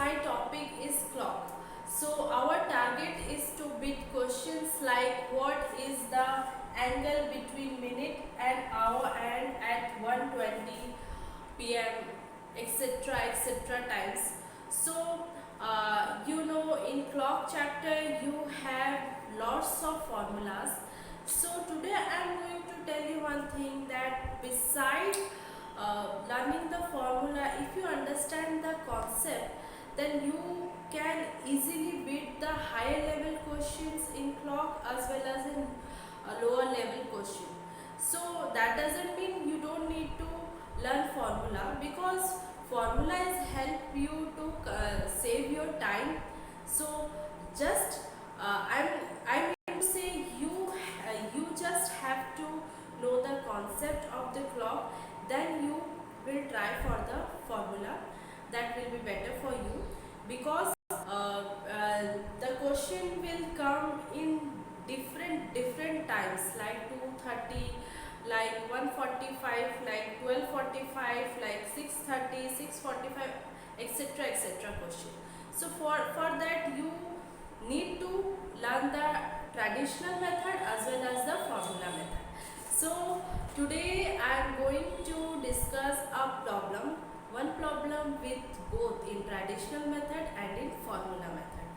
my topic is clock. So our target is to beat questions like what is the angle between minute and hour and at 1:20 p.m. etc. etc. times. So in clock chapter you have lots of formulas. So today I am going to tell you one thing, that beside learning the formula, if you understand the concept, then you can easily beat the higher level questions in clock as well as in lower level question. So that doesn't mean you don't need to learn formula, because formulas help you to save your time. So just I'm going to say you just have to know the concept of the clock, then you will try for the formula. That will be better for you, because the question will come in different times, like 2:30, like 1:45, like 12:45, like 6:30, 6:45, etc. etc. question. So for that you need to learn the traditional method as well as the formula method. So today I am going to discuss one problem with both in traditional method and in formula method.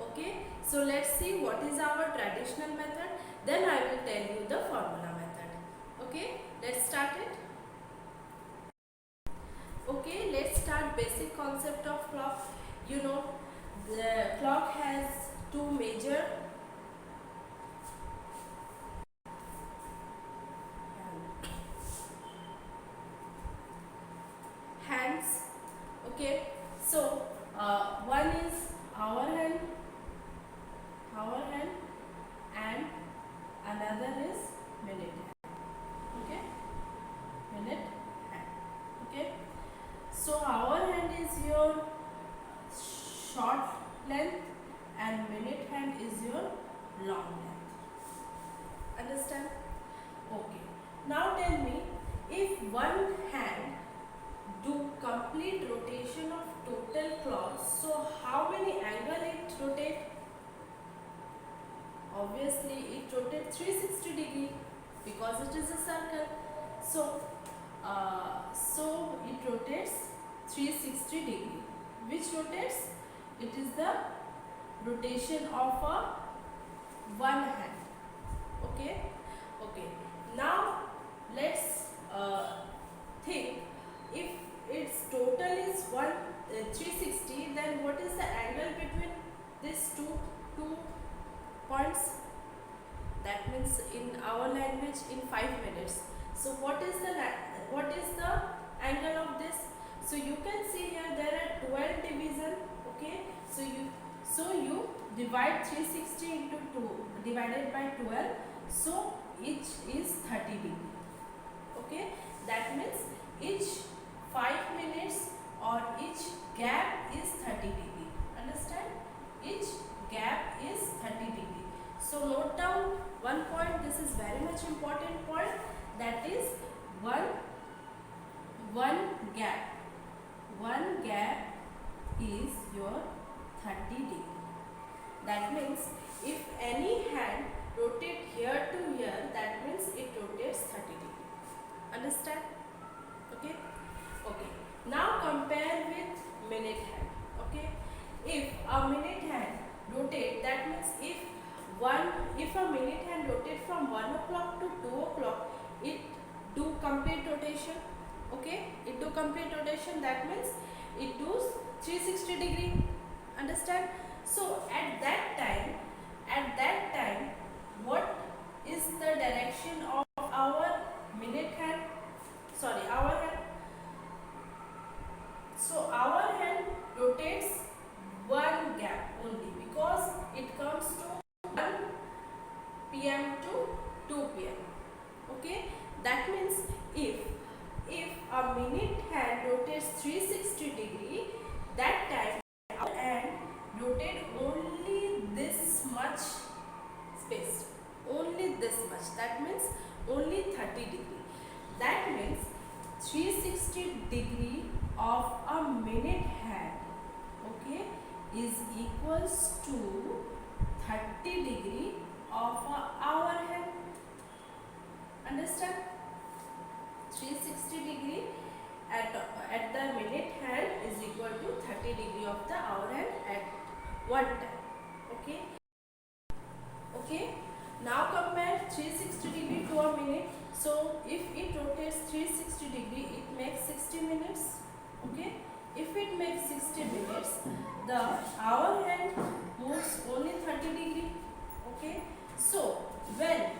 Okay, so let's see what is our traditional method, then I will tell you the formula method. Okay, let's start it. Okay, let's start basic concept of clock. The clock has two major hands. Okay, so one is hour hand, and another is minute hand. Okay, minute hand. Okay, so hour hand is your short length and minute hand is your long length. Understand? Okay, now tell me, if one hand do complete rotation of total clock, so how many angle it rotate? Obviously it rotates 360 degree, because it is a circle. So it rotates 360 degree. Which rotates? It is the rotation of a one hand. Okay. Now let's think, if its total is 360, then what is the angle between these two points? That means in our language, in 5 minutes. So what is the angle of this? So you can see here there are 12 division. Okay, so you divide 360 into 2 divided by 12, so each is 30 degree. Okay, that means each 5 minutes or each gap is 30 degree. Understand? Each gap is 30 degree. So note down one point, this is very much important point, that is one gap. One gap is your 30 degree. That means if any hand rotate here to here, that means it rotates 30 degree. Understand? Okay. Now compare with minute hand. Okay. If a minute hand rotate, that means if a minute hand rotate from 1 o'clock to 2 o'clock, it do complete rotation. Okay, it do complete rotation, that means it does 360 degree. Understand? So at that time, what is the direction of our minute hand? Sorry, our hand. So our hand rotates one gap only, because it comes to 1 p.m. to 2 p.m. Okay, that means if a minute hand rotates 360 degree, that time our hand rotate only this much space, only this much, that means only 30 degree. That means 360 degree of a minute hand, okay, equals to 30 degree of a hour hand. Understand? 360 degree at the minute hand is equal to 30 degree of the hour hand at one time. Okay. Okay. Now compare 360 degree to a minute. So if it rotates 360 degree, it makes 60 minutes. Okay. If it makes 60 minutes, the hour hand moves only 30 degree. Okay. So when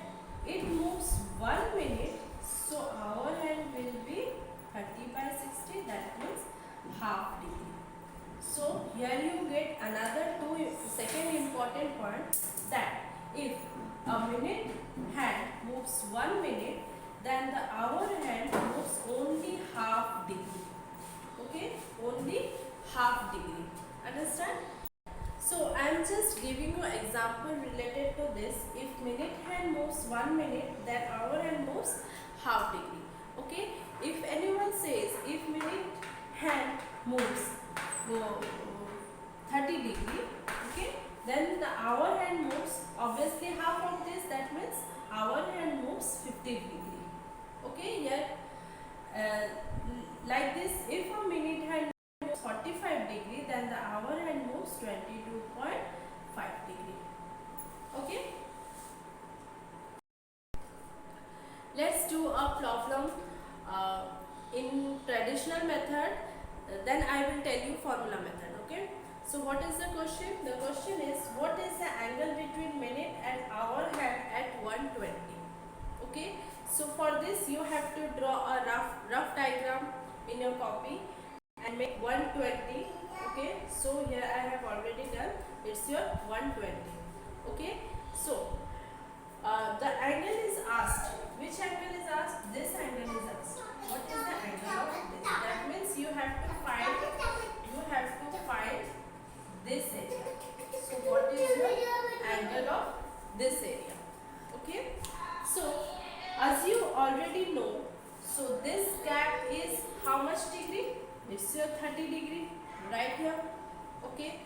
it moves 1 minute, so hour hand will be 30 by 60, that means half degree. So here you get another second important point, that if a minute hand moves 1 minute, then the hour hand moves only half degree. Okay, only half degree. Understand? So I am just giving you example related to this. If minute hand moves 1 minute, then hour hand moves half degree. Okay. If anyone says if minute hand moves 30 degree, okay, then the hour hand moves obviously half of this, that means hour hand moves 50 degree. Okay, here like this, if a minute hand moves 45 degree, then the hour hand moves 22.5 degree. Okay, let's do a problem in traditional method, then I will tell you formula method. Okay, so what is the question? The question is, what is the angle between minute and hour hand at 120? Okay, so for this you have to draw a rough diagram in your copy and make 120. Okay, so here I have already done, it's your 120. Okay, so the angle is asked. Which angle is asked? This angle is asked. What is the angle of this? That means you have to find this area. So what is your angle of this area? Okay, so as you already know, so this gap is how much degree? It's your 30 degree right here. Okay,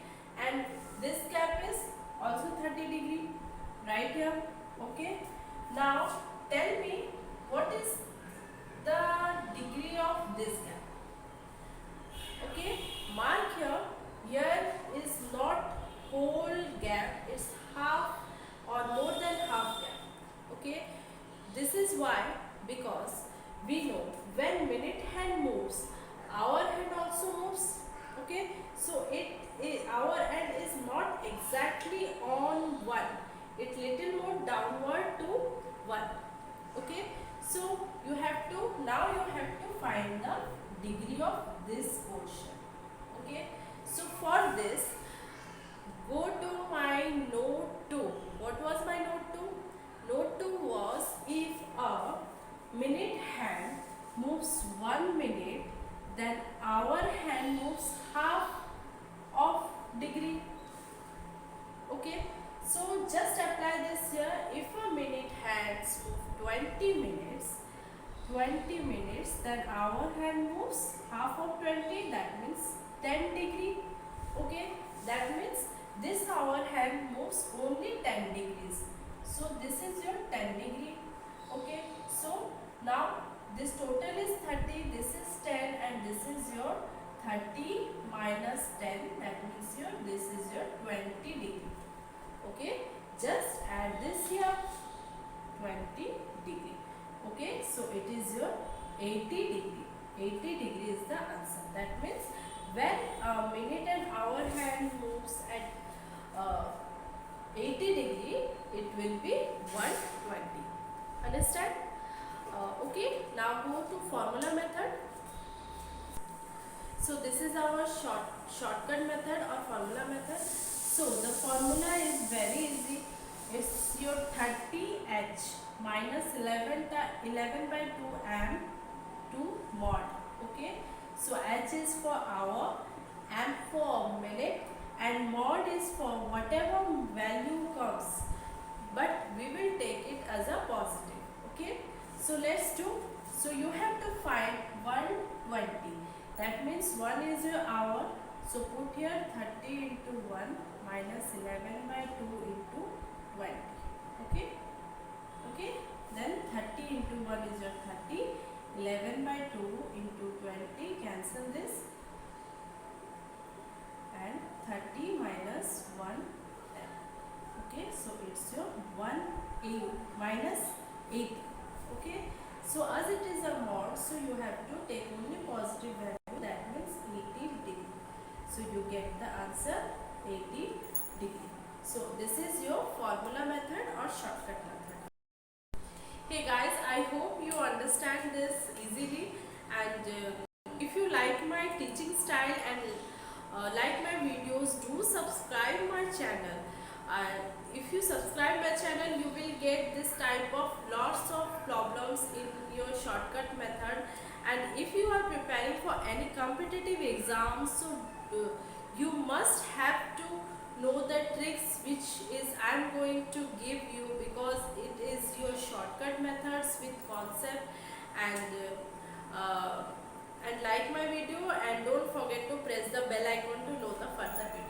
and this gap is also 30 degree right here. Okay, now tell me what is the degree of this gap. Okay, mark here. Here is not whole gap, it's half or more than half gap. Okay, this is why, because we know when minute hand moves, hour hand also moves. Okay, so our hand is not exactly on 1, it little more downward to 1. Okay, so you have to find the degree of this portion. Okay, so for this, go to my note 2. What was my note 2? Note 2 was, if a minute hand moves 1 minute, then hour hand moves half of degree. Okay, so just apply this here. If a minute hands move 20 minutes, then hour hand moves half of 20, that means 10 degree. Okay, that means this hour hand moves only 10 degrees. So this is your 10 degree. Okay, so now this total is 30, this is 10, and this is your 30 minus 10, that means this is your 20 degree. Okay, just add this here, 20 degree. Okay, so it is your 80 degree. 80 degree is the answer. That means when a minute and hour hand moves at 80 degree, it will be 120. Understand? Okay, now go to formula method. So this is our shortcut method or formula method. So the formula is very easy. It's your 30h minus 11 by 2 amp to mod. Okay, so h is for hour, amp for minute, and mod is for whatever value comes, but we will take it as a positive. Okay, so let's do. So you have to find 120. That means 1 is your hour. So put here 30 into 1, minus 11 by 2 into 20. Okay, okay. Then 30 into 1 is your 30. 11 by 2 into 20, cancel this, and 30 minus 1, 10. Okay, so it's your 1 minus 80. Okay, so as it is a mod, so you have to take only positive value, that means 80 degree. So you get the answer 80 degree. So this is your formula method or shortcut method. Hey guys, I hope you understand this easily, and if you like my teaching style and like my videos, do subscribe my channel. If you subscribe my channel, you will get this type of lots of problems in your shortcut method. And if you are preparing for any competitive exams, so you must have to know the tricks which is I am going to give you, because it is your shortcut methods with concept. And like my video, and don't forget to press the bell icon to know the further video.